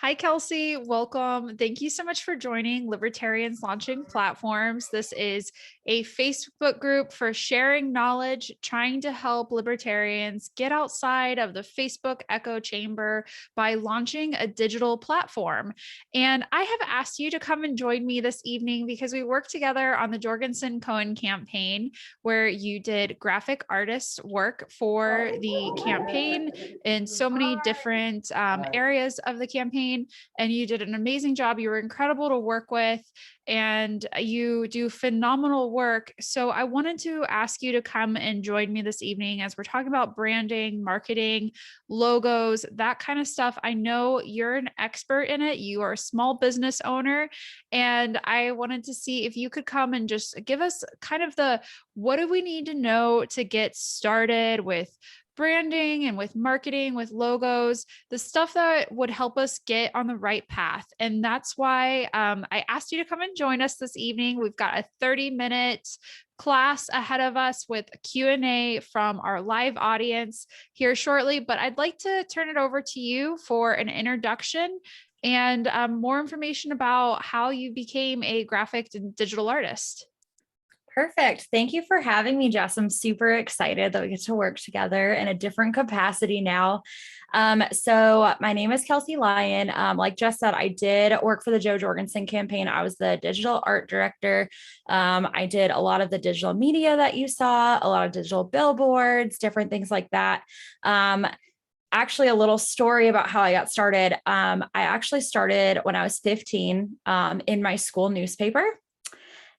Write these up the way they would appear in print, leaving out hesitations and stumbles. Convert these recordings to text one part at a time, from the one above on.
Hi, Kelsey. Welcome. Thank you so much for joining Libertarians Launching Platforms. This is a Facebook group for sharing knowledge, trying to help libertarians get outside of the Facebook echo chamber by launching a digital platform. And I have asked you to come and join me this evening because we worked together on the Jorgensen Cohen campaign, where you did graphic artist work for the campaign in so many different areas of the campaign. And you did an amazing job. You were incredible to work with, and you do phenomenal work. So I wanted to ask you to come and join me this evening as we're talking about branding, marketing, logos, that kind of stuff. I know you're an expert in it. You are a small business owner. And I wanted to see if you could come and just give us kind of what do we need to know to get started with branding and with marketing, with logos, the stuff that would help us get on the right path. And that's why I asked you to come and join us this evening. We've got a 30-minute class ahead of us with a Q&A from our live audience here shortly, but I'd like to turn it over to you for an introduction and more information about how you became a graphic and digital artist. Perfect. Thank you for having me, Jess. I'm super excited that we get to work together in a different capacity now. So my name is Kelsey Lyon. Like Jess said, I did work for the Joe Jorgensen campaign. I was the digital art director. I did a lot of the digital media that you saw, a lot of digital billboards, different things like that. Actually, a little story about how I got started. I actually started when I was 15 in my school newspaper.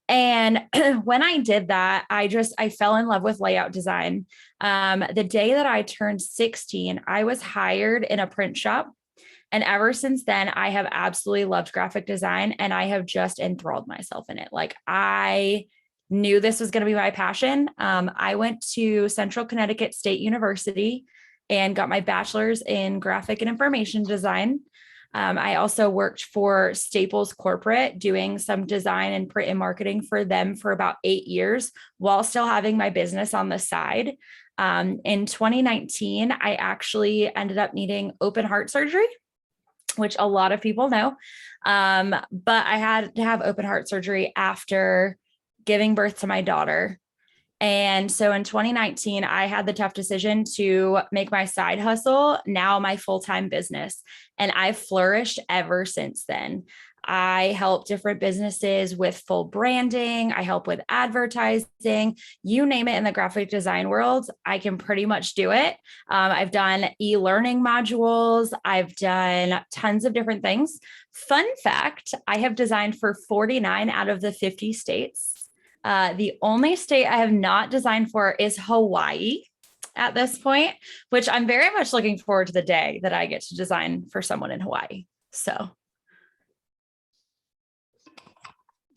And when I did that, I fell in love with layout design. The day that I turned 16, I was hired in a print shop. And ever since then, I have absolutely loved graphic design, and I have just enthralled myself in it. Like, I knew this was going to be my passion. I went to Central Connecticut State University and got my bachelor's in graphic and information design. I also worked for Staples Corporate doing some design and print and marketing for them for about 8 years while still having my business on the side. In 2019, I actually ended up needing open heart surgery, which a lot of people know. But I had to have open heart surgery after giving birth to my daughter. And so in 2019, I had the tough decision to make my side hustle now my full-time business. And I've flourished ever since then. I help different businesses with full branding. I help with advertising, you name it in the graphic design world. I can pretty much do it. I've done e-learning modules. I've done tons of different things. Fun fact, I have designed for 49 out of the 50 states. The only state I have not designed for is Hawaii at this point, which I'm very much looking forward to the day that I get to design for someone in Hawaii. So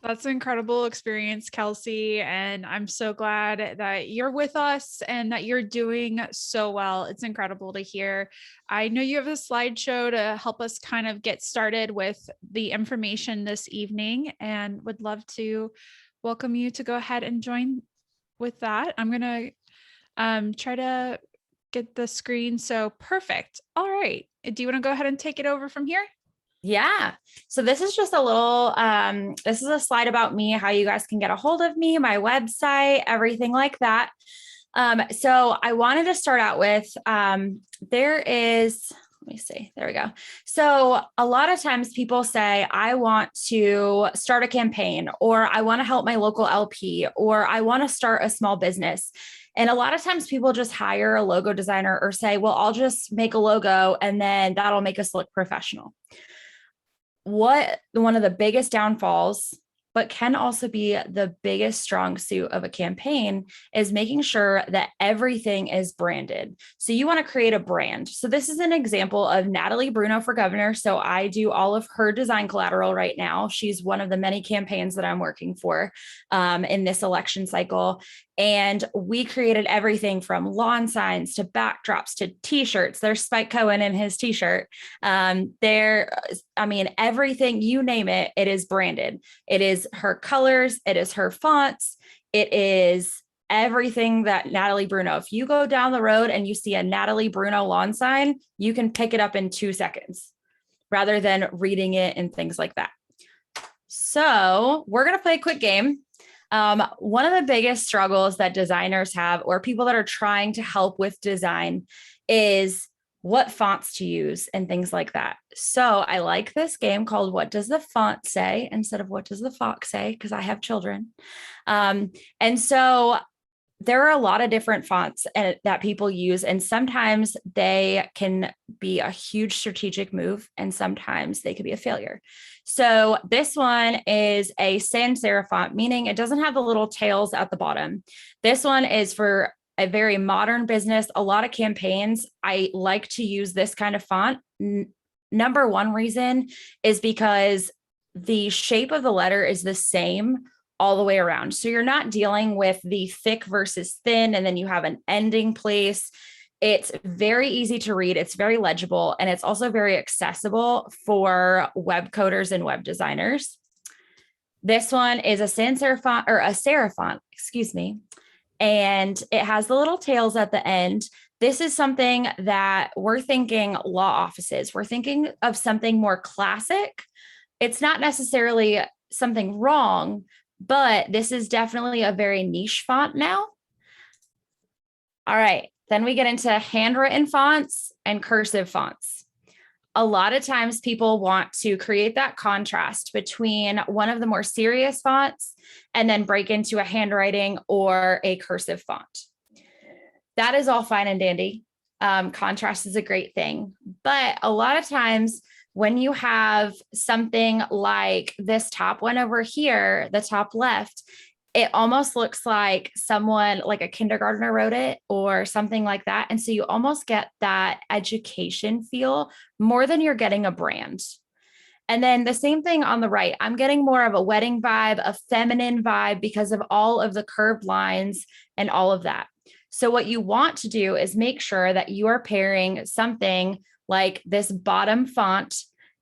that's an incredible experience, Kelsey. And I'm so glad that you're with us and that you're doing so well. It's incredible to hear. I know you have a slideshow to help us kind of get started with the information this evening, and would love to welcome you to go ahead and join with that. I'm going to try to get the screen. So perfect. All right. Do you want to go ahead and take it over from here? yeah. So this is just this is a slide about me, how you guys can get a hold of me, my website, everything like that. So I wanted to start out with, let me see, there we go. So a lot of times people say, I want to start a campaign, or I want to help my local LP, or I want to start a small business. And a lot of times people just hire a logo designer or say, well, I'll just make a logo and then that'll make us look professional. One of the biggest downfalls, but can also be the biggest strong suit of a campaign, is making sure that everything is branded. So you want to create a brand. So this is an example of Natalie Bruno for governor. So I do all of her design collateral right now. She's one of the many campaigns that I'm working for in this election cycle. And we created everything from lawn signs to backdrops to t-shirts. There's Spike Cohen in his t-shirt. Everything, you name it, it is branded. It is her colors. It is her fonts. It is everything that Natalie Bruno. If you go down the road and you see a Natalie Bruno lawn sign, you can pick it up in 2 seconds. rather than reading it and things like that. So we're going to play a quick game. One of the biggest struggles that designers have, or people that are trying to help with design, is what fonts to use and things like that. So I like this game called What Does the Font Say instead of What Does the Fox Say? Because I have children. And so there are a lot of different fonts that people use, and sometimes they can be a huge strategic move, and sometimes they could be a failure. So this one is a sans serif font, meaning it doesn't have the little tails at the bottom. This one is for a very modern business. A lot of campaigns, I like to use this kind of font. Number one reason is because the shape of the letter is the same all the way around. So you're not dealing with the thick versus thin, and then you have an ending place. It's very easy to read. It's very legible, and it's also very accessible for web coders and web designers. This one is a sans serif font, or a serif font, excuse me. And it has the little tails at the end. This is something that we're thinking law offices. We're thinking of something more classic. It's not necessarily something wrong, but this is definitely a very niche font now. All right, then we get into handwritten fonts and cursive fonts. A lot of times people want to create that contrast between one of the more serious fonts and then break into a handwriting or a cursive font. That is all fine and dandy. Contrast is a great thing, but a lot of times when you have something like this top one over here, the top left, it almost looks like someone, like a kindergartner wrote it or something like that. And so you almost get that education feel more than you're getting a brand. And then the same thing on the right, I'm getting more of a wedding vibe, a feminine vibe because of all of the curved lines and all of that. So what you want to do is make sure that you are pairing something like this bottom font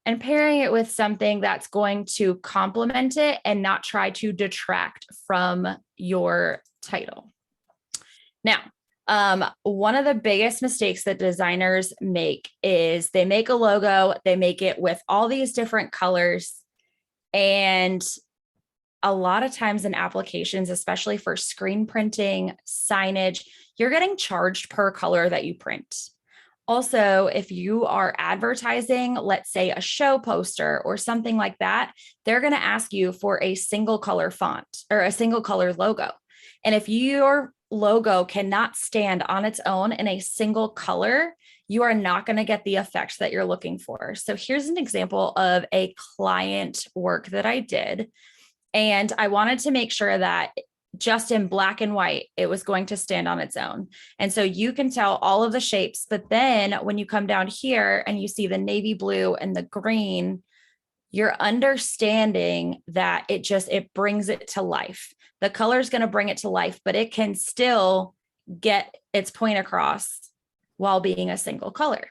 and pairing it with something that's going to complement it and not try to detract from your title. Now, one of the biggest mistakes that designers make is they make a logo, they make it with all these different colors. And a lot of times in applications, especially for screen printing, signage, you're getting charged per color that you print. Also, if you are advertising, let's say a show poster or something like that, they're going to ask you for a single color font or a single color logo. And if your logo cannot stand on its own in a single color, you are not going to get the effect that you're looking for. So here's an example of a client work that I did. And I wanted to make sure that just in black and white, it was going to stand on its own. And so you can tell all of the shapes, but then when you come down here and you see the navy blue and the green, you're understanding that it brings it to life. The color is going to bring it to life, but it can still get its point across while being a single color.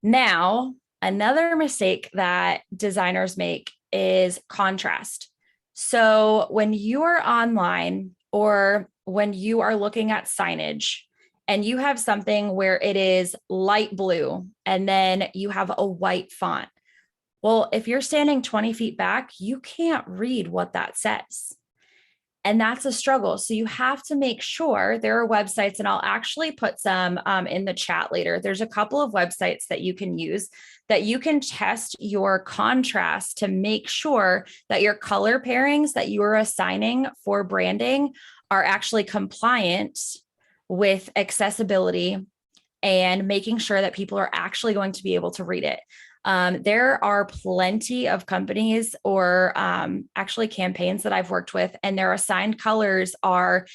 Now, another mistake that designers make is contrast. So when you are online or when you are looking at signage and you have something where it is light blue and then you have a white font, well, if you're standing 20 feet back, you can't read what that says. And that's a struggle. So you have to make sure there are websites, and I'll actually put some in the chat later. There's a couple of websites that you can use that you can test your contrast to make sure that your color pairings that you are assigning for branding are actually compliant with accessibility and making sure that people are actually going to be able to read it. There are plenty of companies or actually campaigns that I've worked with, and their assigned colors are,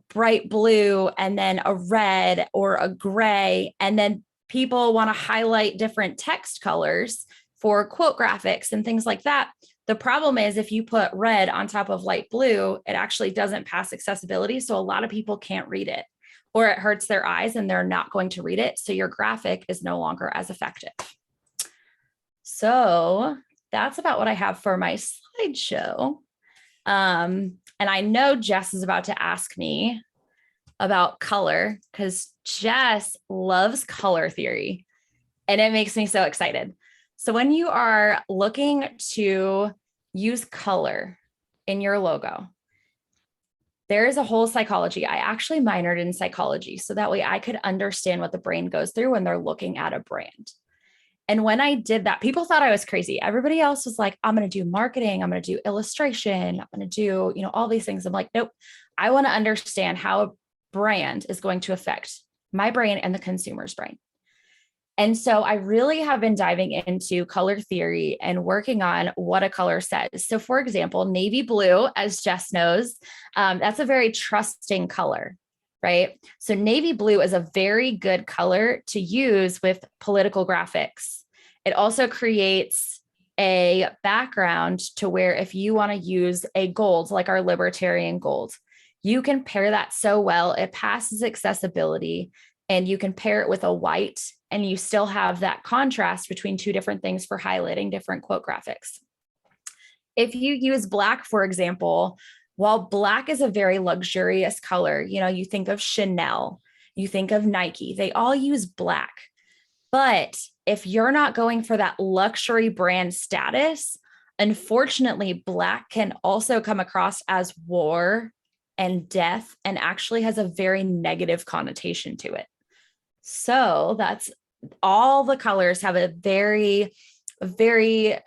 bright blue and then a red or a gray. And then people want to highlight different text colors for quote graphics and things like that. The problem is if you put red on top of light blue, it actually doesn't pass accessibility. So a lot of people can't read it, or it hurts their eyes and they're not going to read it. So your graphic is no longer as effective. So that's about what I have for my slideshow. And I know Jess is about to ask me about color because Jess loves color theory and it makes me so excited. So when you are looking to use color in your logo, there is a whole psychology. I actually minored in psychology so that way I could understand what the brain goes through when they're looking at a brand. And when I did that, people thought I was crazy. Everybody else was like, I'm going to do marketing. I'm going to do illustration. I'm going to do, all these things. I'm like, nope, I want to understand how a brand is going to affect my brain and the consumer's brain. And so I really have been diving into color theory and working on what a color says. So for example, navy blue, as Jess knows, that's a very trusting color, right? So navy blue is a very good color to use with political graphics. It also creates a background to where if you want to use a gold, like our libertarian gold, you can pair that so well. It passes accessibility, and you can pair it with a white, and you still have that contrast between two different things for highlighting different quote graphics. If you use black, for example, while black is a very luxurious color, you think of Chanel, you think of Nike, they all use black. But if you're not going for that luxury brand status, unfortunately, black can also come across as war and death and actually has a very negative connotation to it. So that's all the colors have a very, very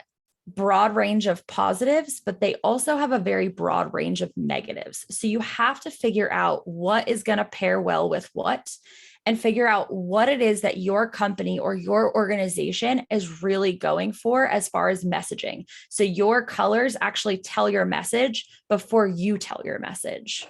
broad range of positives, but they also have a very broad range of negatives. So you have to figure out what is going to pair well with what, and figure out what it is that your company or your organization is really going for as far as messaging. So your colors actually tell your message before you tell your message.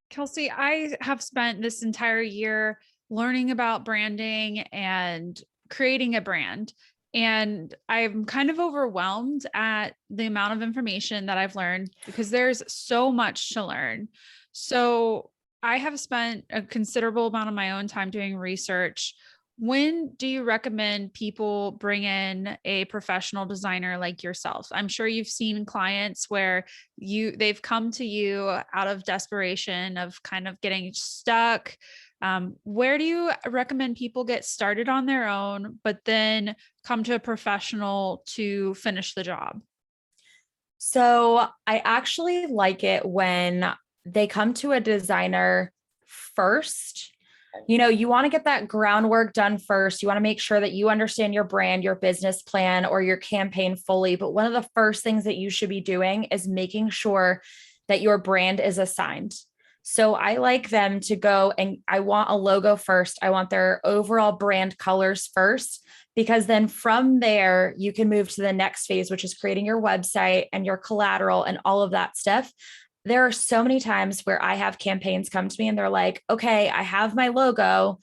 Kelsey, I have spent this entire year learning about branding and creating a brand. And I'm kind of overwhelmed at the amount of information that I've learned because there's so much to learn. So I have spent a considerable amount of my own time doing research. When do you recommend people bring in a professional designer like yourself? I'm sure you've seen clients where they've come to you out of desperation of kind of getting stuck. Where do you recommend people get started on their own, but then come to a professional to finish the job? So I actually like it when they come to a designer first. You want to get that groundwork done first. You want to make sure that you understand your brand, your business plan, or your campaign fully. But one of the first things that you should be doing is making sure that your brand is assigned. So I like them to go, and I want a logo first. I want their overall brand colors first, because then from there, you can move to the next phase, which is creating your website and your collateral and all of that stuff. There are so many times where I have campaigns come to me and they're like, okay, I have my logo,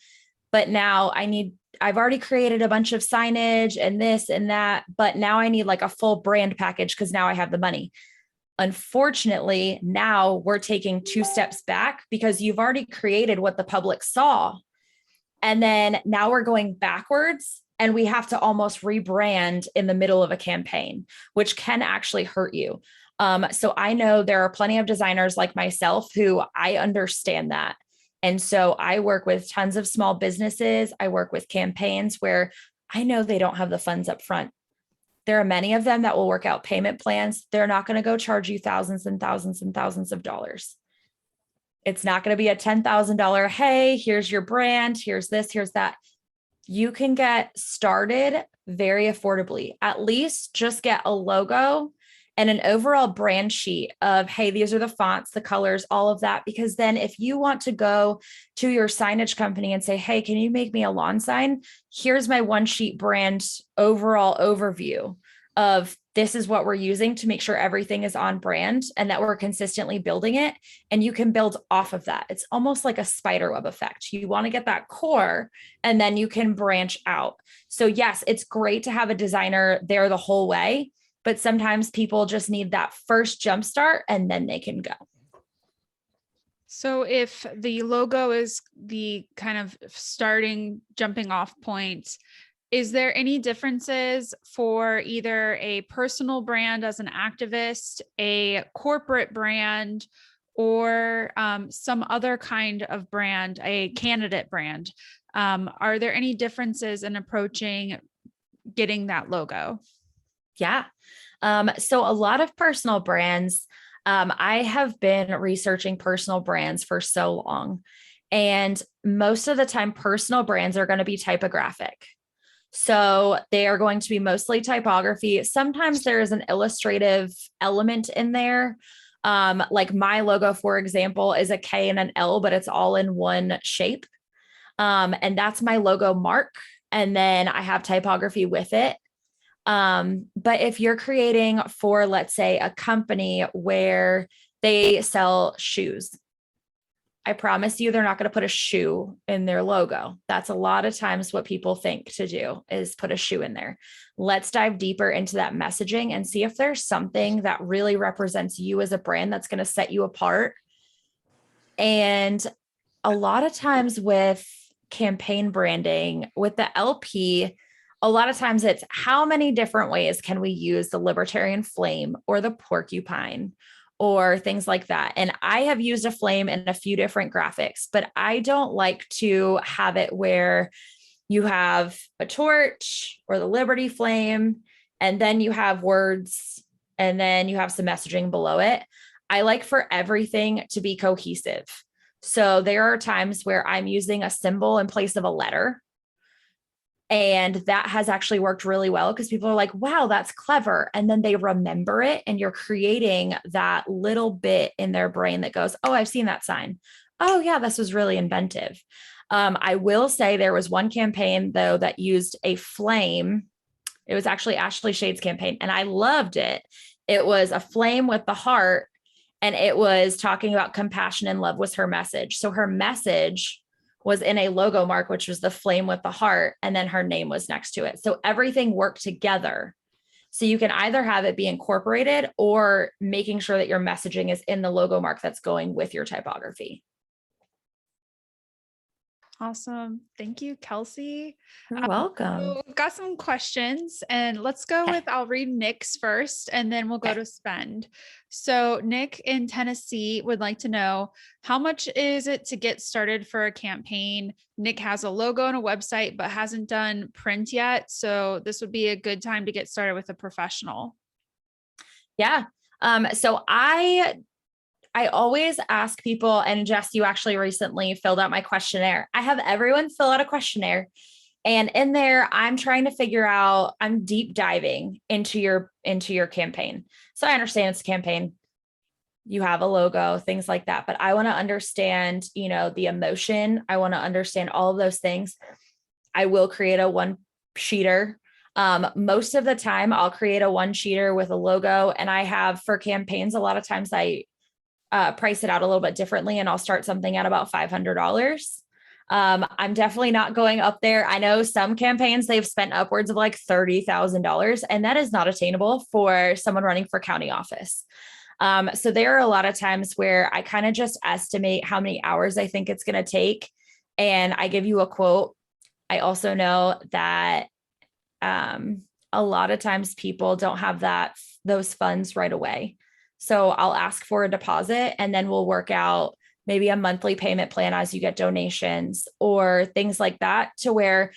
but now I've already created a bunch of signage and this and that, but now I need like a full brand package because now I have the money. Unfortunately, now we're taking 2 steps back because you've already created what the public saw. And then now we're going backwards, and we have to almost rebrand in the middle of a campaign, which can actually hurt you. So I know there are plenty of designers like myself who I understand that. And so I work with tons of small businesses. I work with campaigns where I know they don't have the funds up front. There are many of them that will work out payment plans. They're not going to go charge you thousands and thousands and thousands of dollars. It's not going to be a $10,000, hey, here's your brand, here's this, here's that. You can get started very affordably. At least just get a logo and an overall brand sheet of, hey, these are the fonts, the colors, all of that. Because then if you want to go to your signage company and say, hey, can you make me a lawn sign? Here's my one sheet brand overall overview of this is what we're using to make sure everything is on brand and that we're consistently building it. And you can build off of that. It's almost like a spider web effect. You want to get that core and then you can branch out. So yes, it's great to have a designer there the whole way, but sometimes people just need that first jump start and then they can go. So if the logo is the kind of jumping off point, is there any differences for either a personal brand as an activist, a corporate brand, or some other kind of brand, a candidate brand? Are there any differences in approaching getting that logo? Yeah. So a lot of personal brands, I have been researching personal brands for so long. And most of the time, personal brands are going to be typographic. So they are going to be mostly typography. Sometimes there is an illustrative element in there. Like my logo, for example, is a K and an L, but it's all in one shape. And that's my logo mark. And then I have typography with it. But if you're creating for, let's say, a company where they sell shoes, I promise you, they're not going to put a shoe in their logo. That's a lot of times what people think to do is put a shoe in there. Let's dive deeper into that messaging and see if there's something that really represents you as a brand that's going to set you apart. And a lot of times with campaign branding, with the LP, a lot of times it's how many different ways can we use the libertarian flame or the porcupine or things like that. And I have used a flame in a few different graphics, but I don't like to have it where you have a torch or the Liberty flame, and then you have words, and then you have some messaging below it. I like for everything to be cohesive. So there are times where I'm using a symbol in place of a letter. And that has actually worked really well because people are like, wow, that's clever. And then they remember it, and you're creating that little bit in their brain that goes, oh, I've seen that sign. Oh, yeah, this was really inventive. I will say there was one campaign, though, that used a flame. It was actually Ashley Shade's campaign, and I loved it. It was a flame with the heart, and it was talking about compassion and love was her message. So her message was in a logo mark, which was the flame with the heart, and then her name was next to it. So everything worked together. So you can either have it be incorporated or making sure that your messaging is in the logo mark that's going with your typography. Awesome. Thank you, Kelsey. You're welcome. So we've got some questions, and let's go with, I'll read Nick's first, and then we'll go to spend. So Nick in Tennessee would like to know, how much is it to get started for a campaign? Nick has a logo and a website, but hasn't done print yet. So this would be a good time to get started with a professional. Yeah. So I always ask people, and Jess, you actually recently filled out my questionnaire. I have everyone fill out a questionnaire. And in there, I'm trying to figure out, I'm deep diving into your campaign. So I understand it's a campaign. You have a logo, things like that. But I want to understand, the emotion. I want to understand all of those things. I will create a one sheeter. Most of the time I'll create a one sheeter with a logo. And I have for campaigns, a lot of times I price it out a little bit differently, and I'll start something at about $500. I'm definitely not going up there. I know some campaigns they've spent upwards of like $30,000, and that is not attainable for someone running for county office. So there are a lot of times where I kind of just estimate how many hours I think it's going to take, and I give you a quote. I also know that a lot of times people don't have those funds right away. So I'll ask for a deposit, and then we'll work out maybe a monthly payment plan as you get donations or things like that, to where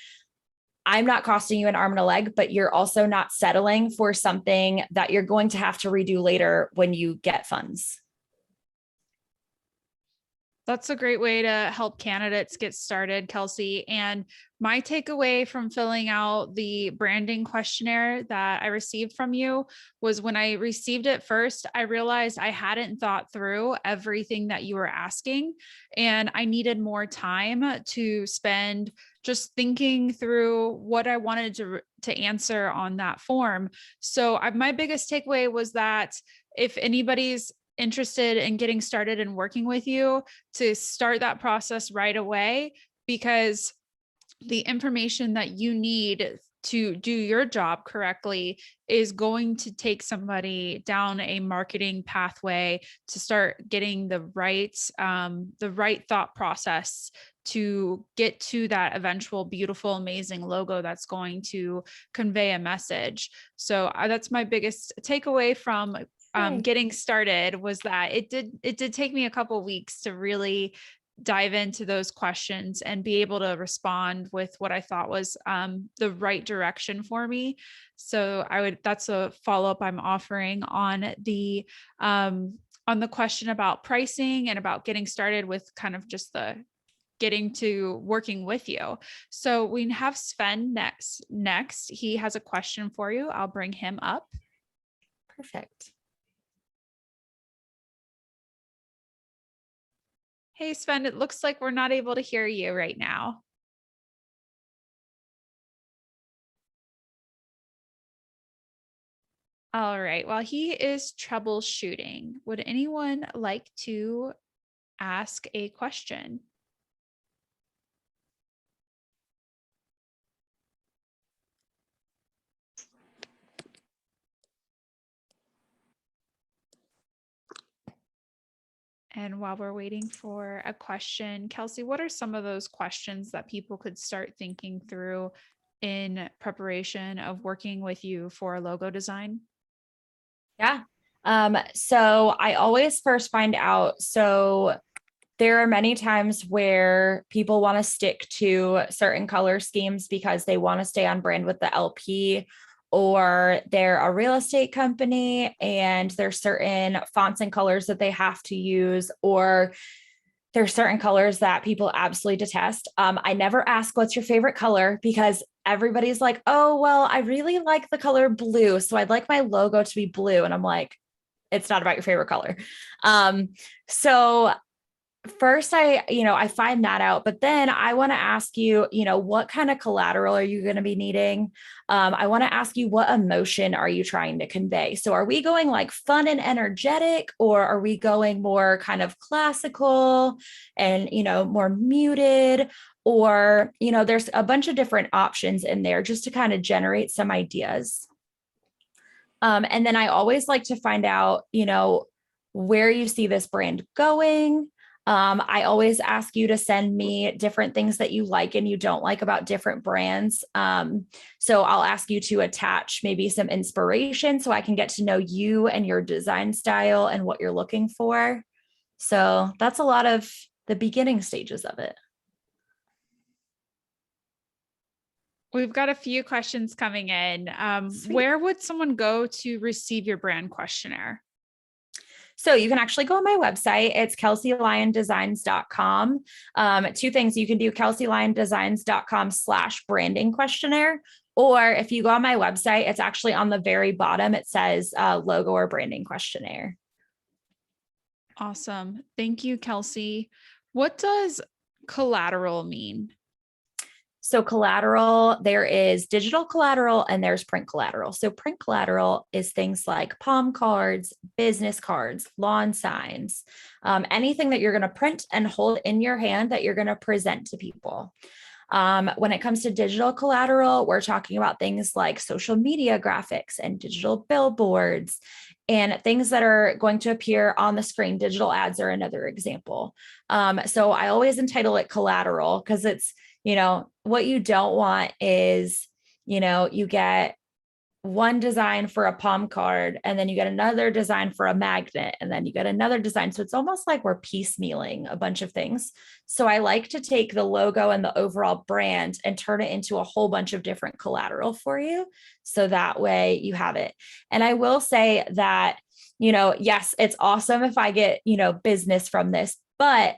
I'm not costing you an arm and a leg, but you're also not settling for something that you're going to have to redo later when you get funds. That's a great way to help candidates get started, Kelsey. And my takeaway from filling out the branding questionnaire that I received from you was, when I received it first, I realized I hadn't thought through everything that you were asking, and I needed more time to spend just thinking through what I wanted to answer on that form. So my biggest takeaway was that if anybody's interested in getting started and working with you, to start that process right away, because the information that you need to do your job correctly is going to take somebody down a marketing pathway to start getting the right thought process to get to that eventual beautiful, amazing logo that's going to convey a message. So that's my biggest takeaway from Yay. getting started was that it did take me a couple weeks to really dive into those questions and be able to respond with what I thought was the right direction for me. So that's a follow-up I'm offering on the question about pricing and about getting started with kind of just the getting to working with you. So we have Sven next. He has a question for you. I'll bring him up. Perfect. Hey, Sven, it looks like we're not able to hear you right now. All right. While he is troubleshooting, would anyone like to ask a question? And while we're waiting for a question, Kelsey, what are some of those questions that people could start thinking through in preparation of working with you for a logo design? Yeah. So I always first find out. So there are many times where people want to stick to certain color schemes because they want to stay on brand with the LP, or they're a real estate company and there's certain fonts and colors that they have to use, or there's certain colors that people absolutely detest. I never ask what's your favorite color because everybody's like, oh, well, I really like the color blue, so I'd like my logo to be blue. And I'm like, it's not about your favorite color. So first I find that out, but then I want to ask you, what kind of collateral are you going to be needing? I want to ask you, what emotion are you trying to convey? So are we going like fun and energetic, or are we going more kind of classical and, more muted? Or, there's a bunch of different options in there just to kind of generate some ideas. And then I always like to find out, where you see this brand going. I always ask you to send me different things that you like and you don't like about different brands. So I'll ask you to attach maybe some inspiration so I can get to know you and your design style and what you're looking for. So that's a lot of the beginning stages of it. We've got a few questions coming in. Sweet. Where would someone go to receive your brand questionnaire? So you can actually go on my website. It's kelseylyondesigns.com. Two things you can do: kelseylyondesigns.com/branding questionnaire. Or if you go on my website, it's actually on the very bottom. It says logo or branding questionnaire. Awesome. Thank you, Kelsey. What does collateral mean? So collateral, there is digital collateral and there's print collateral. So print collateral is things like palm cards, business cards, lawn signs, anything that you're going to print and hold in your hand that you're going to present to people. When it comes to digital collateral, we're talking about things like social media graphics and digital billboards and things that are going to appear on the screen. Digital ads are another example. So I always entitle it collateral because it's, what you don't want is, you get one design for a palm card and then you get another design for a magnet and then you get another design. So it's almost like we're piecemealing a bunch of things. So I like to take the logo and the overall brand and turn it into a whole bunch of different collateral for you. So that way you have it. And I will say that, yes, it's awesome if I get, business from this, but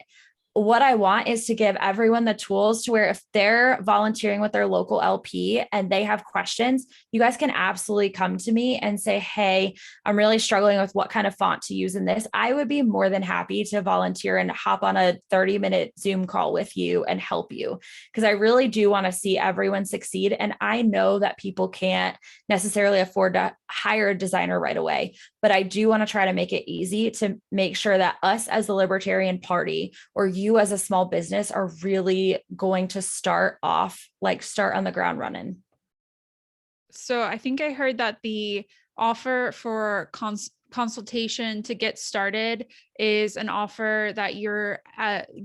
what I want is to give everyone the tools to where if they're volunteering with their local LP and they have questions, you guys can absolutely come to me and say, hey, I'm really struggling with what kind of font to use in this. I would be more than happy to volunteer and hop on a 30-minute Zoom call with you and help you, because I really do want to see everyone succeed. And I know that people can't necessarily afford to hire a designer right away, but I do want to try to make it easy to make sure that us as the Libertarian Party or you as a small business are really going to start on the ground running. So I think I heard that the offer for consultation to get started is an offer that you're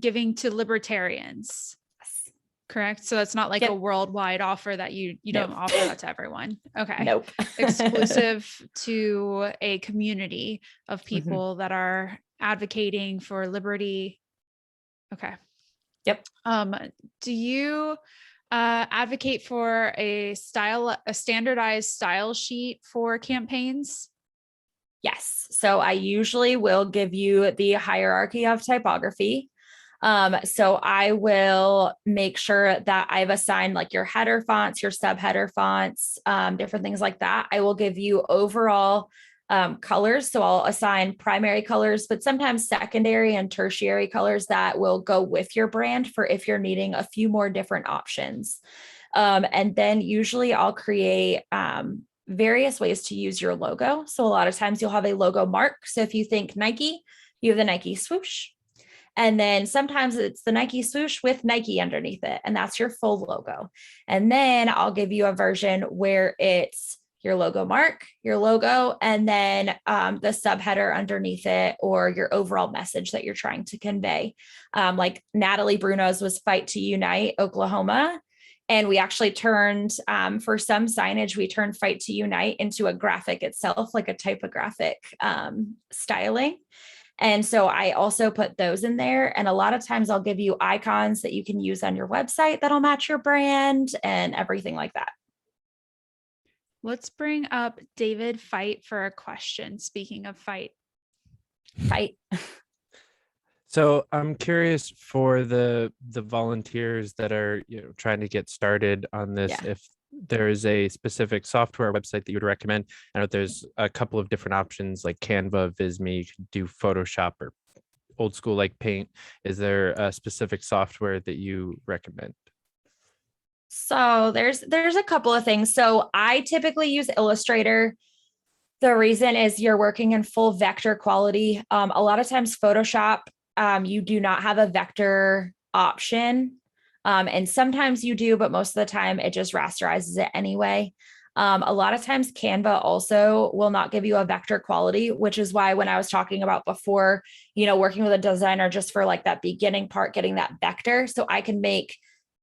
giving to libertarians. Yes. correct? So that's not like a Yep. worldwide offer that you Nope. don't offer that to everyone. Okay. Nope. Exclusive to a community of Mhm. people that are advocating for liberty. Okay. Yep. Do you advocate for a standardized style sheet for campaigns? Yes. So I usually will give you the hierarchy of typography. So I will make sure that I've assigned like your header fonts, your subheader fonts, different things like that. I will give you overall colors. So I'll assign primary colors, but sometimes secondary and tertiary colors that will go with your brand for if you're needing a few more different options. And then usually I'll create various ways to use your logo. So a lot of times you'll have a logo mark. So if you think Nike, you have the Nike swoosh. And then sometimes it's the Nike swoosh with Nike underneath it. And that's your full logo. And then I'll give you a version where it's your logo mark, your logo, and then the subheader underneath it or your overall message that you're trying to convey. Like Natalie Bruno's was Fight to Unite, Oklahoma. And we actually turned, for some signage, we turned Fight to Unite into a graphic itself, like a typographic styling. And so I also put those in there. And a lot of times I'll give you icons that you can use on your website that'll match your brand and everything like that. Let's bring up David Fight for a question. Speaking of fight. Fight. So I'm curious for the volunteers that are, trying to get started on this, Yeah. if there is a specific software website that you would recommend. I know there's a couple of different options like Canva, Visme, you can do Photoshop or old school like Paint. Is there a specific software that you recommend? So there's a couple of things. So I typically use Illustrator. The reason is you're working in full vector quality. A lot of times Photoshop, you do not have a vector option. And sometimes you do, but most of the time it just rasterizes it anyway. A lot of times Canva also will not give you a vector quality, which is why when I was talking about before, working with a designer just for like that beginning part, getting that vector, so I can make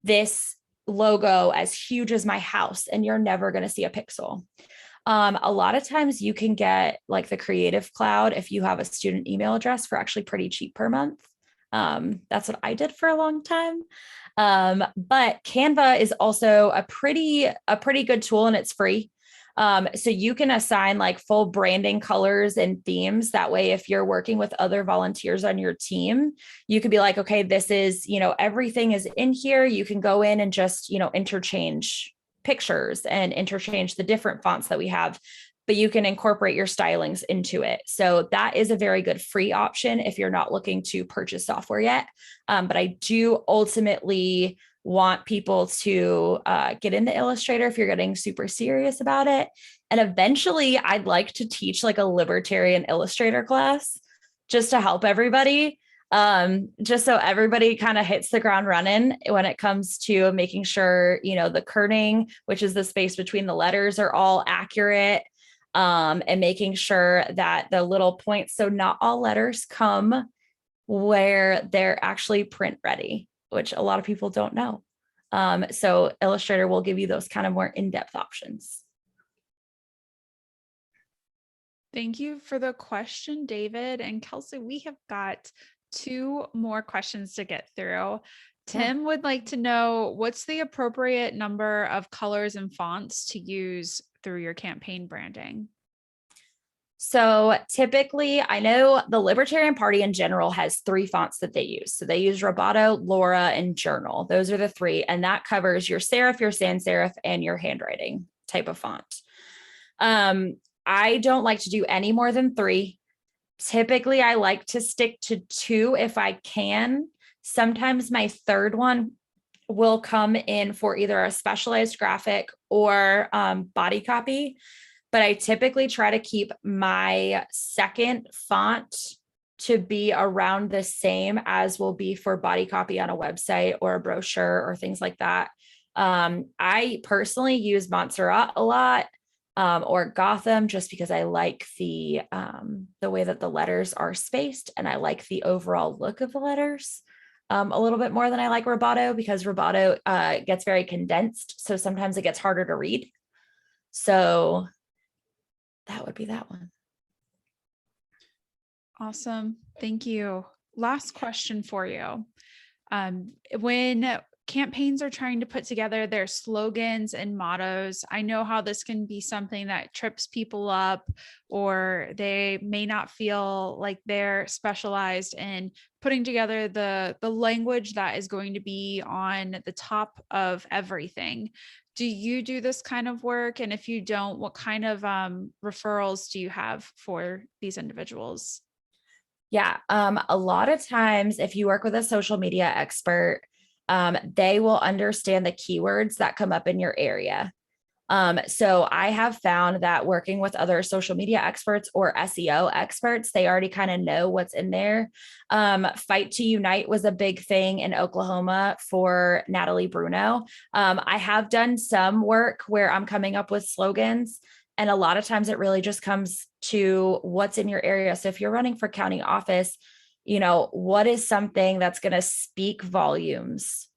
this logo as huge as my house and you're never going to see a pixel. A lot of times you can get like the Creative Cloud if you have a student email address for actually pretty cheap per month. That's what I did for a long time. But Canva is also a pretty good tool and it's free. So you can assign like full branding colors and themes. That way, if you're working with other volunteers on your team, you could be like, okay, this is, everything is in here. You can go in and just, interchange pictures and interchange the different fonts that we have, but you can incorporate your stylings into it. So that is a very good free option if you're not looking to purchase software yet. But I do ultimately want people to get into Illustrator if you're getting super serious about it. And eventually I'd like to teach like a libertarian Illustrator class just to help everybody. Just so everybody kind of hits the ground running when it comes to making sure, the kerning, which is the space between the letters, are all accurate, and making sure that the little points, so not all letters come where they're actually print ready, which a lot of people don't know. So Illustrator will give you those kind of more in-depth options. Thank you for the question, David and Kelsey. We have got 2 more questions to get through. Tim would like to know, what's the appropriate number of colors and fonts to use through your campaign branding? So typically, I know the Libertarian Party in general has 3 fonts that they use. So they use Roboto, Laura, and Journal. Those are the 3. And that covers your serif, your sans serif, and your handwriting type of font. I don't like to do any more than 3. Typically, I like to stick to 2 if I can. Sometimes my third one will come in for either a specialized graphic or body copy. But I typically try to keep my second font to be around the same as will be for body copy on a website or a brochure or things like that. I personally use Montserrat a lot. Or Gotham, just because I like the way that the letters are spaced and I like the overall look of the letters. a little bit more than I like rubato, because rubato gets very condensed. So sometimes it gets harder to read. So that would be that one. Awesome. Thank you. Last question for you. When campaigns are trying to put together their slogans and mottos, I know how this can be something that trips people up, or they may not feel like they're specialized in putting together the language that is going to be on the top of everything. Do you do this kind of work? And if you don't, what kind of referrals do you have for these individuals? Yeah. A lot of times if you work with a social media expert, they will understand the keywords that come up in your area. So I have found that working with other social media experts or SEO experts, they already kind of know what's in there. Fight to Unite was a big thing in Oklahoma for Natalie Bruno. I have done some work where I'm coming up with slogans, and a lot of times it really just comes to what's in your area. So if you're running for county office, what is something that's going to speak volumes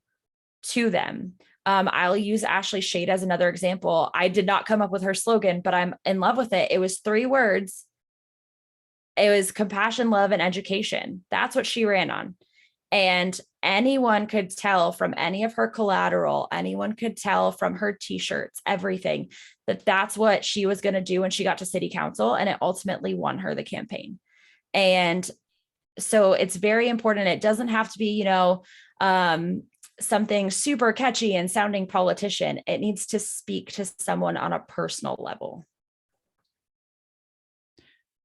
to them? I'll use Ashley Shade as another example. I did not come up with her slogan, but I'm in love with it. It was 3 words. It was compassion, love, and education. That's what she ran on. And anyone could tell from any of her collateral, anyone could tell from her t-shirts, everything, that that's what she was going to do when she got to city council. And it ultimately won her the campaign. And so it's very important. It doesn't have to be, something super catchy and sounding politician. It needs to speak to someone on a personal level.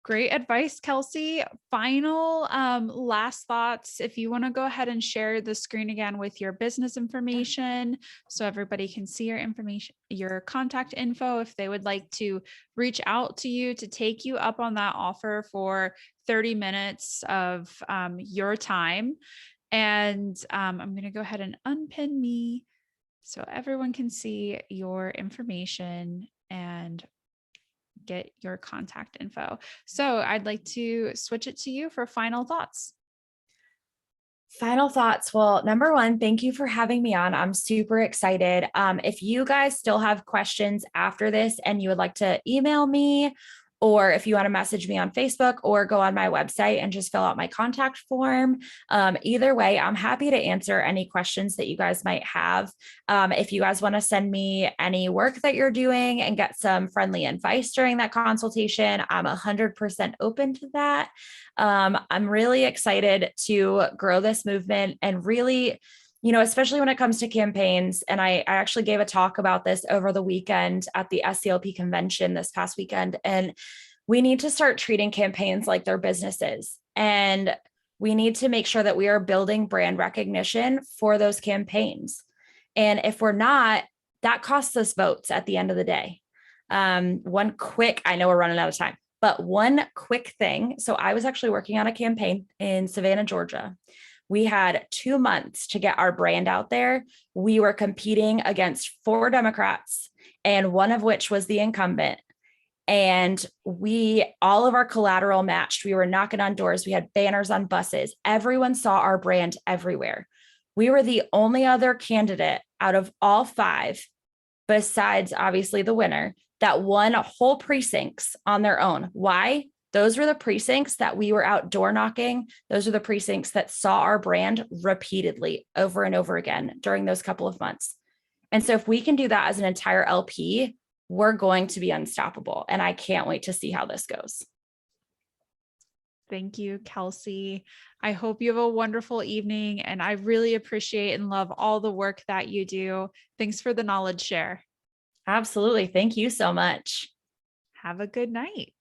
Great advice, Kelsey. Final last thoughts. If you want to go ahead and share the screen again with your business information so everybody can see your information, your contact info, if they would like to reach out to you to take you up on that offer for 30 minutes of your time. And I'm going to go ahead and unpin me so everyone can see your information and get your contact info. So I'd like to switch it to you for final thoughts. Final thoughts. Well, number one, thank you for having me on. I'm super excited. If you guys still have questions after this and you would like to email me, or if you want to message me on Facebook or go on my website and just fill out my contact form, either way, I'm happy to answer any questions that you guys might have. If you guys want to send me any work that you're doing and get some friendly advice during that consultation, I'm 100% open to that. I'm really excited to grow this movement and really, especially when it comes to campaigns. And I actually gave a talk about this over the weekend at the SCLP convention this past weekend. And we need to start treating campaigns like they're businesses. And we need to make sure that we are building brand recognition for those campaigns. And if we're not, that costs us votes at the end of the day. I know we're running out of time, but one quick thing. So I was actually working on a campaign in Savannah, Georgia. We had 2 months to get our brand out there. We were competing against 4 Democrats, and one of which was the incumbent. And all of our collateral matched. We were knocking on doors. We had banners on buses. Everyone saw our brand everywhere. We were the only other candidate out of all 5, besides obviously the winner, that won whole precincts on their own. Why? Those were the precincts that we were out door knocking. Those are the precincts that saw our brand repeatedly over and over again during those couple of months. And so if we can do that as an entire LP, we're going to be unstoppable. And I can't wait to see how this goes. Thank you, Kelsey. I hope you have a wonderful evening, and I really appreciate and love all the work that you do. Thanks for the knowledge share. Absolutely. Thank you so much. Have a good night.